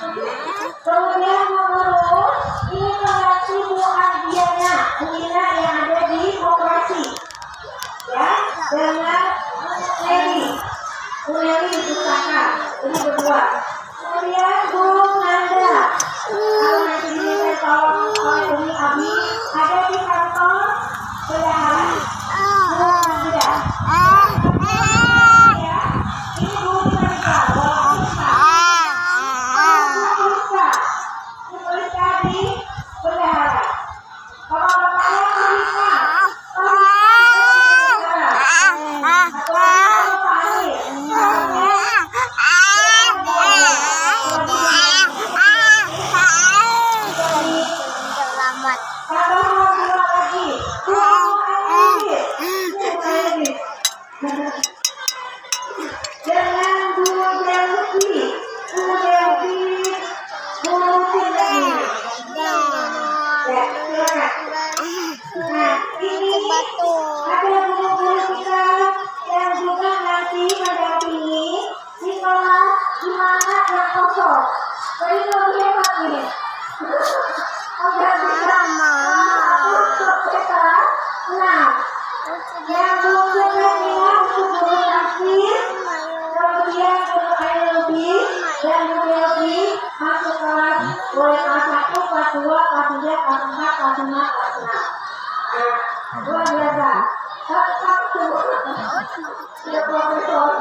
Kemudian nomor ini pengganti muadiana Nina yang ada di koperasi, ya, dengan Uneli di pustaka, ini berdua. Kemudian Bu Nanda, kalau nanti ini saya tolong oleh Umi Abi, ada di kantor bendahara. Sudah. Ya, ini Bu Nanda, dituliskan di bendahara. Kalau bapaknya tuliskan, luar biasa. Satu. Profesor.